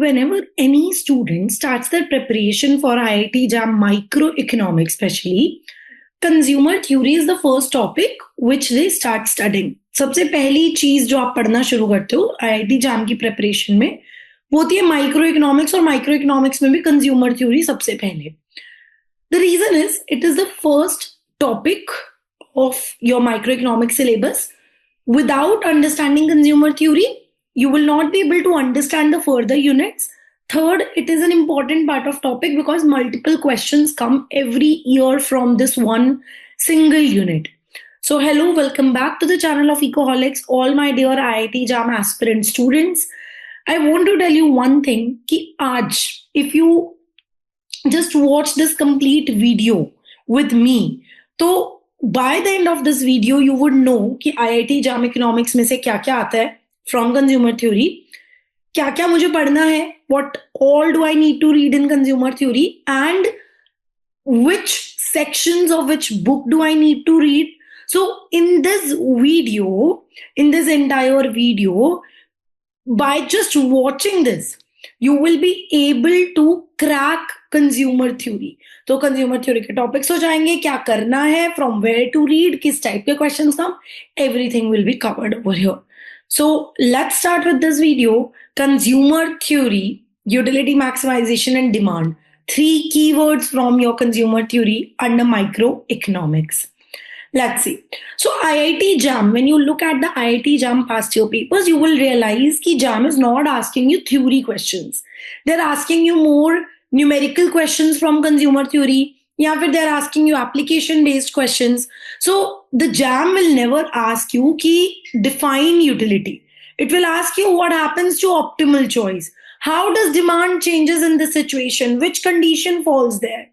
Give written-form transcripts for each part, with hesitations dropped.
whenever any student starts their preparation for IIT JAM microeconomics, especially, consumer theory is the first topic which they start studying. सबसे पहली चीज जो आप पढ़ना शुरू करते हो IIT JAM की प्रिपरेशन में वो होती है माइक्रो इकोनॉमिक्स, और माइक्रो इकोनॉमिक्स में भी कंज्यूमर थ्योरी सबसे पहले. The reason is it is the first topic of your micro economic syllabus. Without understanding consumer theory, you will not be able to understand the further units. Third, it is an important part of topic because multiple questions come every year from this one single unit. So hello, welcome back to the channel of Ecoholics, all my dear IIT JAM aspirant students. I want to tell you one thing, कि आज, if you just watch this complete video with me, तो by the end of this video you would know कि IIT JAM Economics में से क्या क्या आता है from consumer theory, क्या क्या मुझे पढ़ना है, what all do I need to read in consumer theory, and which sections of which book do I need to read. So in this video, in this entire video, by just watching this, you will be able to crack consumer theory. तो consumer theory के topics हो जाएंगे, क्या करना है, from where to read, किस type के questions come, everything will be covered over here. So let's start with this video. Consumer theory, utility maximisation and demand, 3 keywords from your consumer theory under microeconomics. Let's see. So IIT JAM, when you look at the IIT JAM past year papers, you will realize कि JAM is not asking you theory questions. They're asking you more numerical questions from consumer theory, या फिर they're asking you application based questions. So the JAM will never ask you कि define utility. It will ask you what happens to optimal choice. How does demand changes in this situation? Which condition falls there?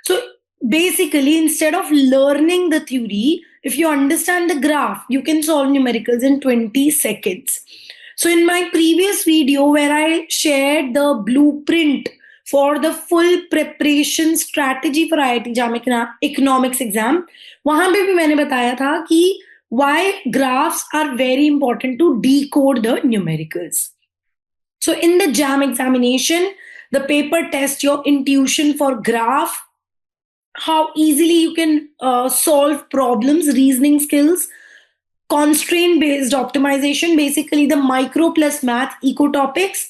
So basically, instead of learning the theory, if you understand the graph, you can solve numericals in 20 seconds. So in my previous video where I shared the blueprint for the full preparation strategy for IIT JAM Economics exam, वहां पे भी मैंने बताया था कि why graphs are very important to decode the numericals. So in the JAM examination, the paper tests your intuition for graph, how easily you can solve problems, reasoning skills, constraint based optimization, basically the micro plus math eco topics,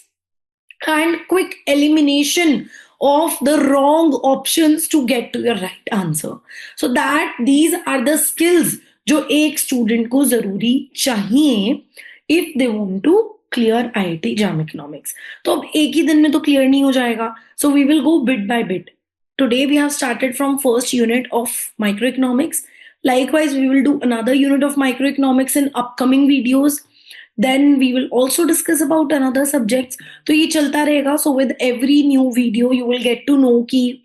and quick elimination of the wrong options to get to your right answer. So that these are the skills जो एक student को जरूरी चाहिए if they want to clear IIT JAM Economics. तो अब एक ही दिन में तो क्लियर नहीं हो जाएगा. So we will go bit by bit. Today we have started from first unit of microeconomics. Likewise, we will do another unit of microeconomics in upcoming videos. Then we will also discuss about another subjects. तो ये चलता रहेगा. So with every new video, you will get to know कि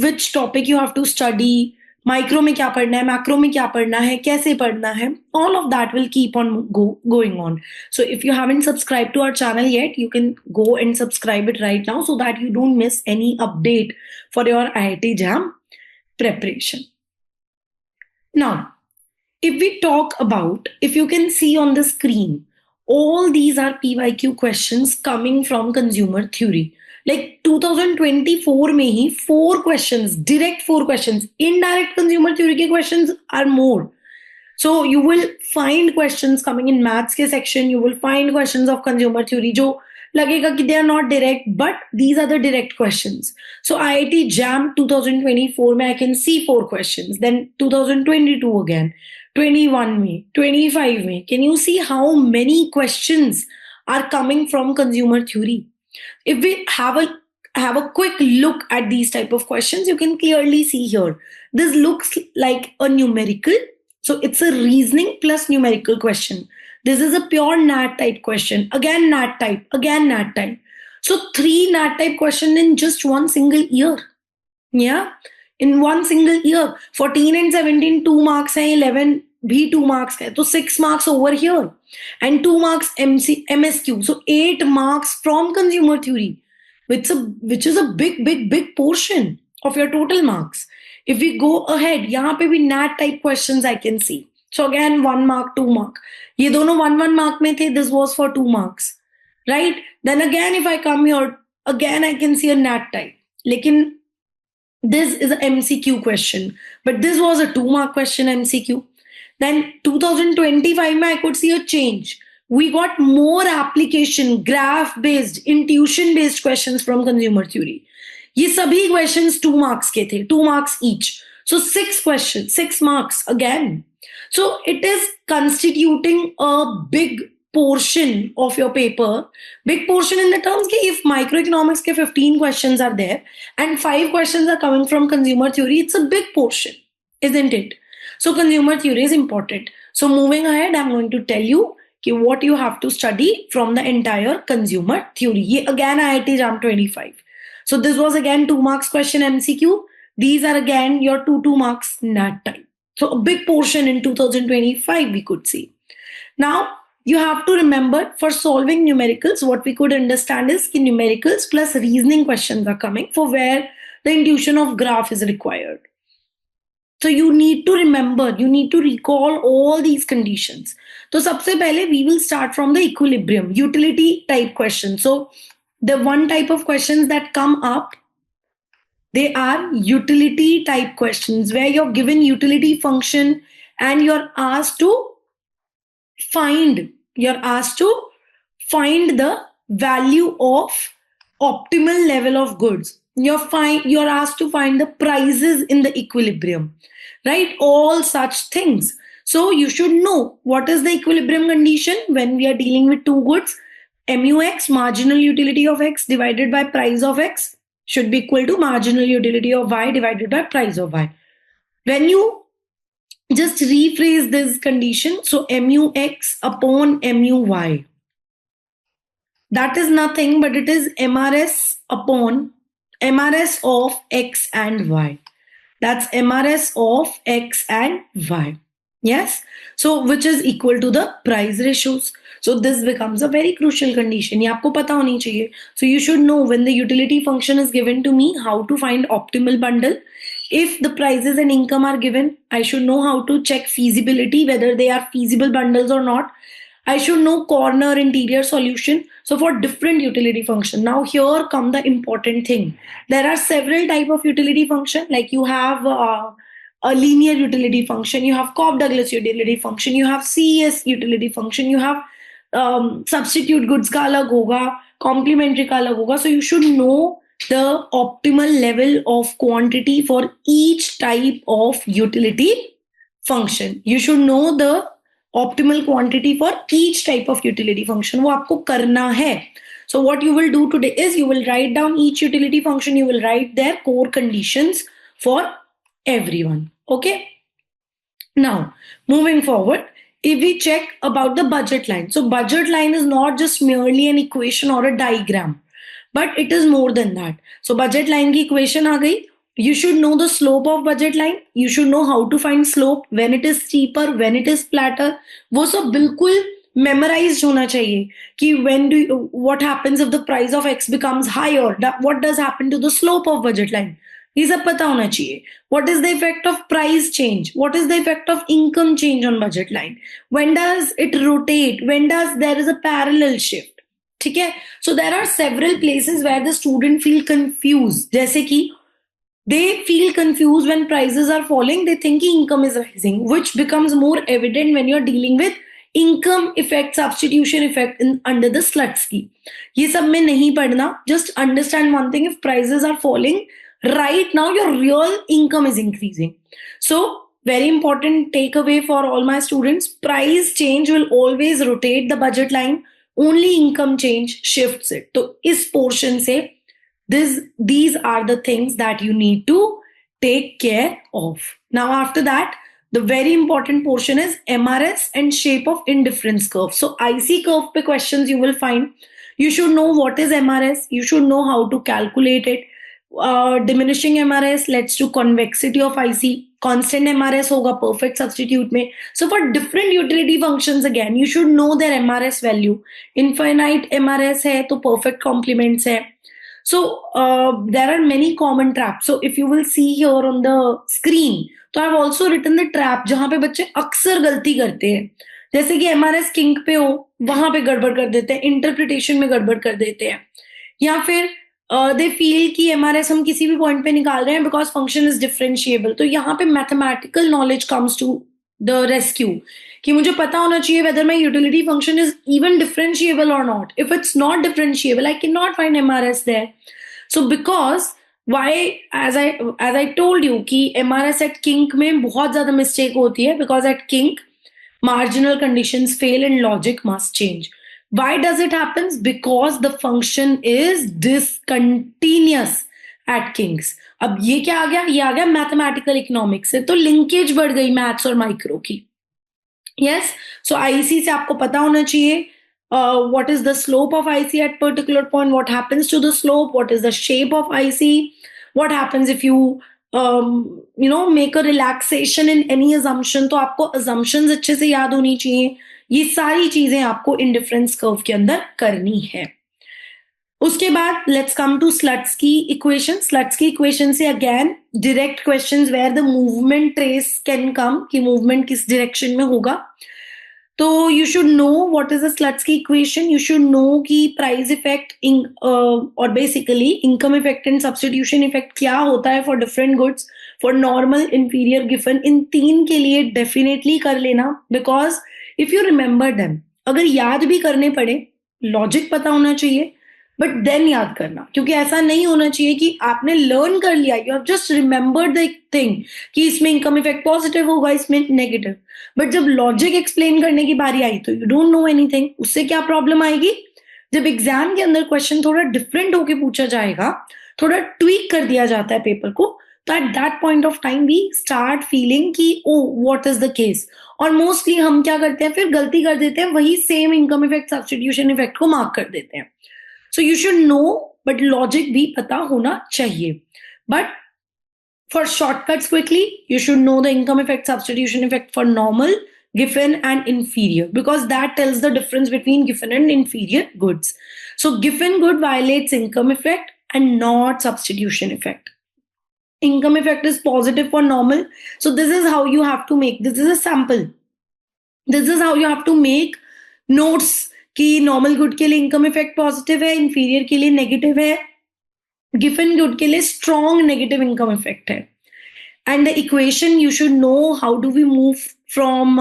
which topic you have to study, micro में क्या पढ़ना है, macro में क्या पढ़ना है, कैसे पढ़ना है. All of that will keep on going on. So if you haven't subscribed to our channel yet, you can go and subscribe it right now so that you don't miss any update for your IIT JAM preparation. Now, if we talk about, if you can see on the screen, all these are PYQ questions coming from consumer theory. Like 2024 में ही 4 questions, direct 4 questions, indirect consumer theory के questions are more. So you will find questions coming in maths के section, you will find questions of consumer theory जो लगेगा कि they are not direct, but these are the direct questions. So IIT JAM 2024 में I can see 4 questions, then 2022 again, 21 में, 25 में. Can you see how many questions are coming from consumer theory? If we have a quick look at these type of questions, you can clearly see here. This looks like a numerical. So it's a reasoning plus numerical question. This is a pure NAT type question. Again NAT type. Again NAT type. So 3 NAT type questions in just one single year. Yeah. In one single year. 14 and 17, 2 marks hai, 11 भी 2 marks है, तो 6 marks over here and 2 marks MSQ. So 8 marks from consumer theory, which is a big portion of your total marks. If we go ahead, यहाँ पे भी NAT type questions I can see. So again 1 mark, 2 mark. ये दोनों 1 mark में थे. This was for 2 marks. right? Then again, if I come here, again I can see a nat type. Lekin this is a MCQ question, but this was a 2 mark question MCQ. Then 2025 I could see a change. We got more application, graph based, intuition based questions from consumer theory. ये सभी questions 2 marks के थे, 2 marks each. So 6 questions, 6 marks again. So it is constituting a big portion of your paper. Big portion in the terms कि if microeconomics के 15 questions are there and 5 questions are coming from consumer theory, it's a big portion, isn't it? So consumer theory is important. So moving ahead, I'm going to tell you what you have to study from the entire consumer theory. Ye again IIT JAM 25. So this was again 2 marks question MCQ. These are again your 2 marks nat type. So a big portion in 2025 we could see. Now you have to remember, for solving numericals, what we could understand is कि numericals plus reasoning questions are coming for where the intuition of graph is required. So you need to remember, you need to recall all these conditions. So सबसे पहले we will start from the equilibrium, utility type questions. So the one type of questions that come up, they are utility type questions where you're given utility function and you're asked to find the value of optimal level of goods. You're asked to find the prices in the equilibrium, right? All such things. So you should know what is the equilibrium condition when we are dealing with two goods. MUX, marginal utility of X divided by price of X, should be equal to marginal utility of Y divided by price of Y. When you just rephrase this condition, so MUX upon MUY, that is nothing but it is MRS upon MRS of X and Y. That's MRS of X and Y. Yes. So which is equal to the price ratios. So this becomes a very crucial condition. ये आपको पता होनी चाहिए. So you should know when the utility function is given to me, how to find optimal bundle. If the prices and income are given, I should know how to check feasibility, whether they are feasible bundles or not. I should know corner interior solution. So for different utility function. Now here come the important thing. There are several type of utility function. Like you have a linear utility function, you have Cobb-Douglas utility function, you have CES utility function, you have substitute goods का अलग होगा, complementary का अलग होगा. So you should know the optimal level of quantity for each type of utility function. You should know the optimal quantity for each type of utility function. वो आपको करना है. So what you will do today is you will write down each utility function, you will write their core conditions for everyone. Okay. Now, moving forward, if we check about the budget line. So budget line is not just merely an equation or a diagram, but it is more than that. So budget line की equation आ गई. You should know the slope of budget line. You should know how to find slope, when it is steeper, when it is flatter. वो सब बिल्कुल memorized होना चाहिए कि what happens if the price of X becomes higher? What does happen to the slope of budget line? ये सब पता होना चाहिए. What is the effect of price change? What is the effect of income change on budget line? When does it rotate? When does there is a parallel shift? ठीक है. So there are several places where the student feel confused. जैसे कि they feel confused when prices are falling. They think income is rising, which becomes more evident when you're dealing with income effect, substitution effect under the Slutsky. ये सब में नहीं पढ़ना. Just understand one thing: if prices are falling, right now your real income is increasing. So very important takeaway for all my students: price change will always rotate the budget line. Only income change shifts it. तो इस portion से these are the things that you need to take care of. Now after that, the very important portion is MRS and shape of indifference curve. So IC curve pe questions you will find. You should know what is MRS. You should know how to calculate it. Diminishing MRS leads to convexity of IC. Constant MRS होगा perfect substitute में. So for different utility functions, again, you should know their MRS value. Infinite MRS है तो perfect complements है. So there are many common traps. So if you will see here on the screen, तो I've also written the trap जहाँ पे बच्चे अक्सर गलती करते हैं. जैसे कि एमआरएस किंक पे हो, वहां पे गड़बड़ कर देते हैं, इंटरप्रिटेशन में गड़बड़ कर देते हैं, या फिर दे फील कि एमआरएस हम किसी भी पॉइंट पे निकाल रहे हैं बिकॉज फंक्शन इज डिफरेंशिएबल। तो यहाँ पे mathematical knowledge comes to the rescue, कि मुझे पता होना चाहिए whether my utility function is even differentiable और not. If it's not differentiable I can not find MRS there. So because why, as I told you कि MRS at kink में बहुत ज्यादा मिस्टेक होती है, because at kink marginal conditions fail and logic must change. Why does it happens? Because the function is discontinuous at kinks. अब ये क्या आ गया? ये आ गया मैथमेटिकल इकोनॉमिक्स से, तो लिंकेज बढ़ गई मैथ्स और माइक्रो की। यस, सो आईसी से आपको पता होना चाहिए what is the slope of IC at particular point, what happens to the slope, what is the shape of IC, what happens if you make a relaxation in any assumption। तो आपको assumptions अच्छे से याद होनी चाहिए। ये सारी चीजें आपको इंडिफरेंस कर्व के अंदर करनी है। उसके बाद let's come to Slutsky equation. Slutsky equation से again direct questions where the movement trace can come, कि मूवमेंट किस डायरेक्शन में होगा। तो you should know what is the Slutsky equation. You should know कि प्राइस इफेक्ट और basically income effect and substitution effect क्या होता है for different goods, for normal, inferior, given. इन तीन के लिए डेफिनेटली कर लेना, because if you remember them, अगर याद भी करने पड़े, लॉजिक पता होना चाहिए, बट देन याद करना, क्योंकि ऐसा नहीं होना चाहिए कि आपने लर्न कर लिया, you have just remembered the thing कि इसमें इनकम इफेक्ट पॉजिटिव होगा, इसमें नेगेटिव, बट जब लॉजिक एक्सप्लेन करने की बारी आई तो यू डोंट नो एनीथिंग। उससे क्या प्रॉब्लम आएगी? जब एग्जाम के अंदर क्वेश्चन थोड़ा डिफरेंट होके पूछा जाएगा, थोड़ा ट्वीक कर दिया जाता है पेपर को, तो at that point of time we start feeling कि oh what is the case. और मोस्टली हम क्या करते हैं, फिर गलती कर देते हैं, वही same income effect substitution effect को मार्क कर देते हैं। So you should no, but logic भी पता होना चाहिए। But for shortcuts quickly, you should know the income effect, substitution effect for normal, Giffen and inferior, because that tells the difference between Giffen and inferior goods. So Giffen good violates income effect and not substitution effect. Income effect is positive for normal. So this is how you have to make, this is a sample. This is how you have to make notes कि normal good के लिए income effect positive है, inferior के लिए negative है, Giffen good के लिए strong negative income effect है। And the equation you should know, how do we move from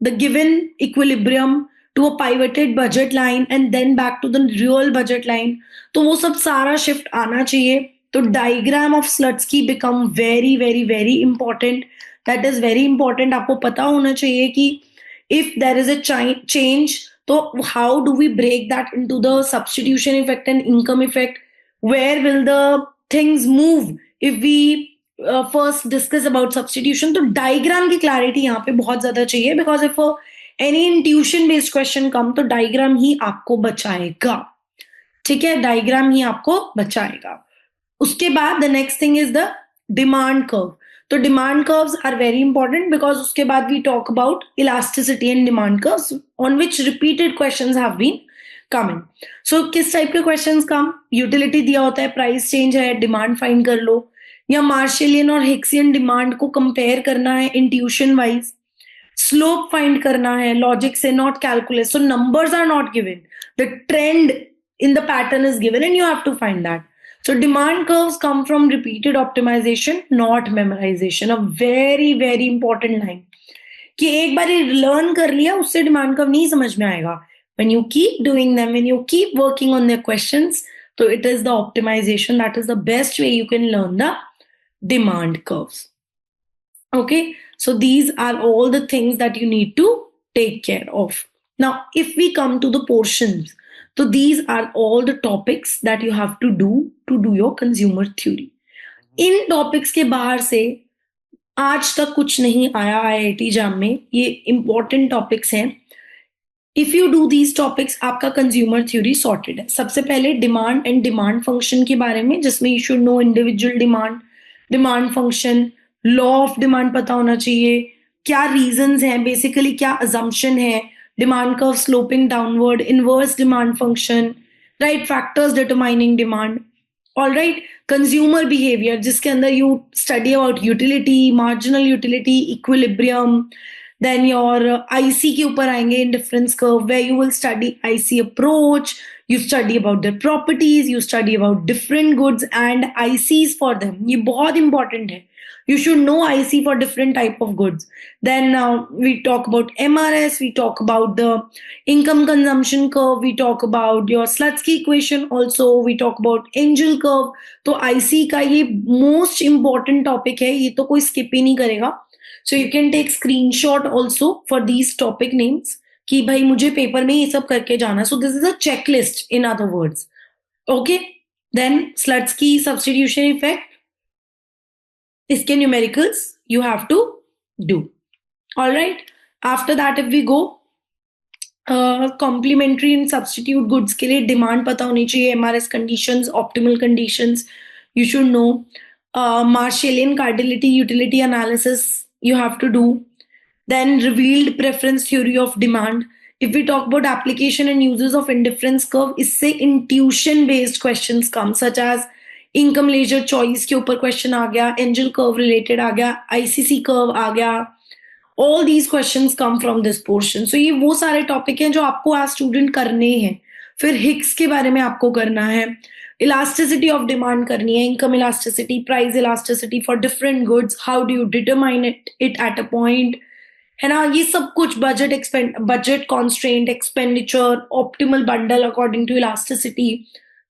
the given equilibrium to a pivoted budget line and then back to the real budget line। तो वो सब सारा shift आना चाहिए। तो diagram of Slutsky become very very very important। That is very important। आपको पता होना चाहिए कि if there is a change, तो how do we break that into the substitution effect and income effect? Where will the things move if we first discuss about substitution? तो diagram की clarity यहाँ पे बहुत ज्यादा चाहिए, because if any intuition based question come, तो diagram ही आपको बचाएगा। ठीक है, डायग्राम ही आपको बचाएगा। उसके बाद the next thing is the demand curve. तो demand curves are very important, because उसके बाद we talk about elasticity and demand curves on which repeated questions have been coming. So किस टाइप के क्वेश्चंस कम? यूटिलिटी दिया होता है, price change है, demand find कर लो, या मार्शलियन और हिक्सियन डिमांड को कंपेयर करना है इंट्यूशन वाइज, स्लोप फाइंड करना है लॉजिक से, not calculate. So numbers are not given, the trend in the pattern is given and you have to find that. So demand curves come from repeated optimization, not memorization. A very very important line कि एक बार learn कर लिया, उससे demand curve नहीं समझ में आएगा। When you keep doing them, when you keep working on their questions, so it is the optimization that is the best way you can learn the demand curves. Okay, so these are all the things that you need to take care of. Now, if we come to the portions, so these are all the topics that you have to do your consumer theory. In topics के बाहर से आज तक कुछ नहीं आया IIT exam में, ये इंपॉर्टेंट टॉपिक्स हैं। If you do these topics, आपका कंज्यूमर थ्योरी सॉर्टेड है। सबसे पहले डिमांड एंड डिमांड फंक्शन के बारे में, जिसमें you should no individual demand, demand function, law of demand पता होना चाहिए, क्या रीजंस हैं, बेसिकली क्या अजम्पशन है, demand curve sloping downward, inverse demand function, right, factors determining demand, all right, consumer behaviour, जिसके अंदर you study about utility, marginal utility, equilibrium, then your IC के ऊपर आएंगे, indifference curve, where you will study IC approach, you study about their properties, you study about different goods and ICs for them. ये बहुत important है. You should know IC for different type of goods. Then we talk about MRS, we talk about the income consumption curve, we talk about your Slutsky equation also, we talk about angel curve. तो IC का ये most important topic है, ये तो कोई skip ही नहीं करेगा. So you can take screenshot also for these topic names. कि भाई मुझे पेपर में ये सब करके जाना. So this is a checklist in other words. Okay, then Slutsky substitution effect, इसके numericals you have to do. Alright, after that if we go, complementary and substitute goods के लिए डिमांड पता होनी चाहिए, MRS conditions, optimal conditions you should know, Marshallian cardinality utility analysis you have to do. Then revealed preference theory of demand. If we talk about application and uses of indifference curve, इससे intuition based questions come, such as income leisure choice के ऊपर question आ गया, angel curve related आ गया, ICC curve आ गया. All these questions come from this portion. So ये वो सारे topic हैं जो आपको as student करने हैं. फिर Hicks के बारे में आपको करना है, elasticity of demand करनी है, income elasticity, price elasticity for different goods, how do you determine it at a point, है ना. ये सब कुछ budget constraint, expenditure, optimal bundle according to elasticity,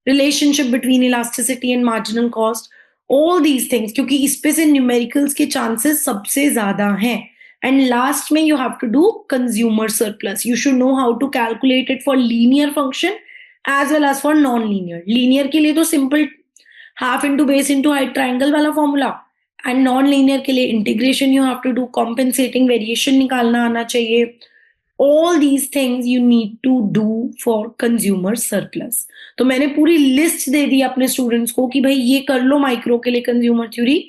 relationship between elasticity and marginal cost, all these things, क्योंकि इस पे से numericals के चांसेस सबसे ज्यादा हैं. एंड लास्ट में you have to do consumer surplus. You should know how to calculate it for linear function as well as for non linear. Linear के लिए तो simple half into base into height triangle वाला formula, and non linear के लिए integration you have to do, compensating variation निकालना आना चाहिए. All these things you need to do for consumer surplus. तो मैंने पूरी लिस्ट दे दी अपने स्टूडेंट्स को कि भाई ये कर लो, माइक्रो के लिए कंज्यूमर थ्योरी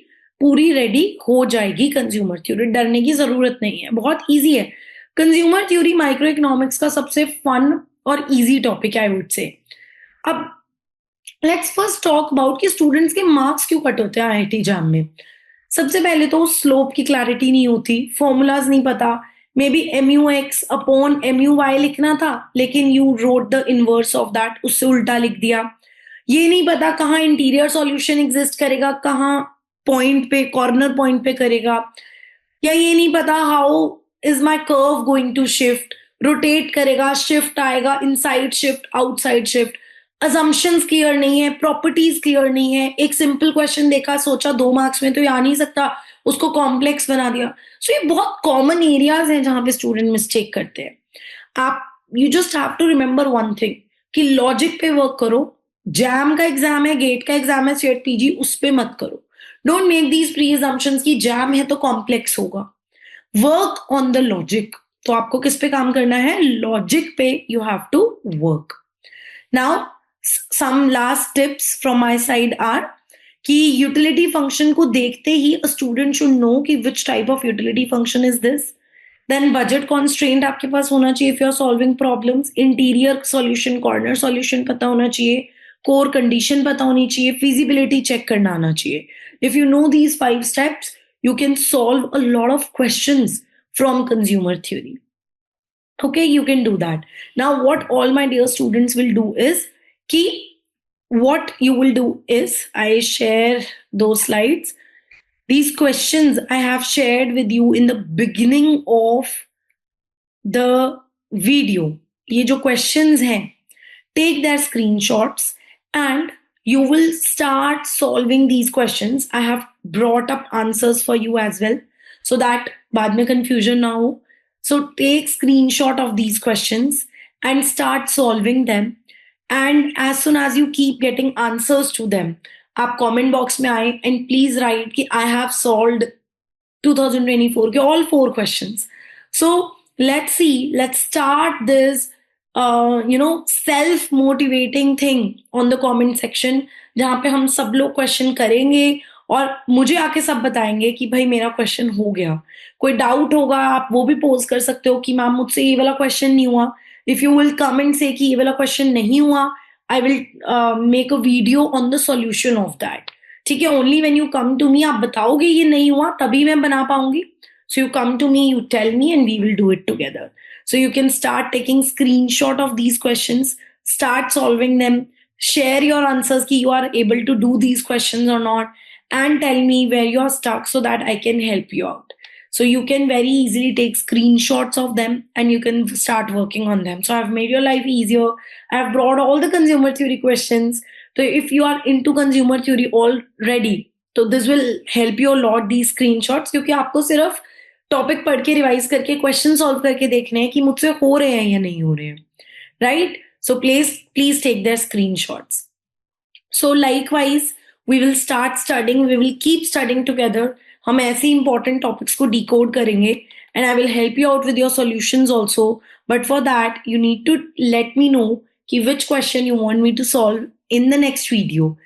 पूरी रेडी हो जाएगी. कंज्यूमर थ्योरी डरने की जरूरत नहीं है, बहुत ईजी है. कंज्यूमर थ्योरी माइक्रो इकोनॉमिक्स का सबसे फन और ईजी टॉपिक है, आई वुड से. अब लेट्स फर्स्ट टॉक अबाउट कि स्टूडेंट्स के मार्क्स क्यों कट होते हैं आईआईटी एग्जाम में. सबसे पहले तो स्लोप की क्लैरिटी नहीं होती, फॉर्मूलाज नहीं पता, may be MUX upon MUY लिखना था लेकिन you wrote the inverse of that, उससे उल्टा लिख दिया. ये नहीं पता कहाँ इंटीरियर सॉल्यूशन एग्जिस्ट करेगा, कहाँ पॉइंट पे, कॉर्नर पॉइंट पे करेगा, या ये नहीं पता how is my curve going to shift, rotate करेगा, शिफ्ट आएगा, inside shift, outside shift. Assumptions clear नहीं है, प्रॉपर्टीज क्लियर नहीं है. एक सिंपल क्वेश्चन देखा, सोचा 2 मार्क्स में तो ये आ नहीं सकता, उसको कॉम्प्लेक्स बना दिया. सो ये बहुत कॉमन एरियाज हैं जहां पे स्टूडेंट मिस्टेक करते हैं. आप you just have to remember one thing कि लॉजिक पे वर्क करो. जैम का एग्जाम है, गेट का एग्जाम है, सेट पीजी, उस पे मत करो. Don't make these pre assumptions कि जैम है तो कॉम्प्लेक्स होगा. Work on the logic. तो आपको किस पे काम करना है? लॉजिक पे you have to work. Now some last tips from my side are कि utility function को देखते ही a student should know कि which type of utility function is this. Then budget constraint आपके पास होना चाहिए if you are solving problems. Interior solution, corner solution पता होना चाहिए, core condition पता होनी चाहिए, feasibility check करना आना चाहिए. If you know these 5 steps, you can solve a lot of questions from consumer theory. Okay, you can do that. Now what all my dear students will do is what you will do is, I share those slides. These questions I have shared with you in the beginning of the video. ये जो questions हैं, take their screenshots and you will start solving these questions. I have brought up answers for you as well so that बाद में confusion ना हो. So take screenshot of these questions and start solving them. And as soon as you keep getting answers to them, आप comment box में आए and please write कि I have solved 2024 के all 4 questions. So let's see, let's start this self-motivating thing on the comment section, जहाँ पे हम सब लोग question करेंगे और मुझे आके सब बताएंगे कि भाई मेरा क्वेश्चन हो गया. कोई डाउट होगा आप वो भी पोज कर सकते हो कि मैम मुझसे ये वाला क्वेश्चन नहीं हुआ. If you will come and say कि ये वाला क्वेश्चन नहीं हुआ, I will make a video on the solution of that. ठीक है, only when you come to me आप बताओगे ये नहीं हुआ तभी मैं बना पाऊंगी. So you come to me, you tell me, and we will do it together. So you can start taking screenshot of these questions, start solving them, share your answers ki you are able to do these questions or not, and tell me where you're stuck so that I can help you out. So you can very easily take screenshots of them and you can start working on them. So I've made your life easier. I've brought all the consumer theory questions. So if you are into consumer theory already, तो this will help you lot the screenshots, क्योंकि आपको सिर्फ topic पढ़ के revise करके question solve करके देखने हैं कि मुझसे हो रहे हैं या नहीं हो रहे हैं, right? So please take their screenshots. So likewise we will start studying, we will keep studying together. हम ऐसे इंपॉर्टेंट टॉपिक्स को डिकोड करेंगे and I will help you out with your solutions also. But for that you need to let me know कि which question you want me to solve in the next video.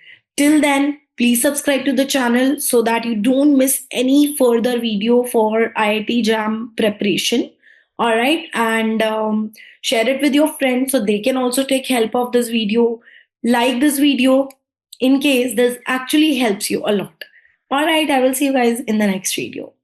Till then, please subscribe to the channel so that you don't miss any further video for IIT JAM preparation. All right, and share it with your friends so they can also take help of this video. Like this video in case this actually helps you a lot. All right, I will see you guys in the next video.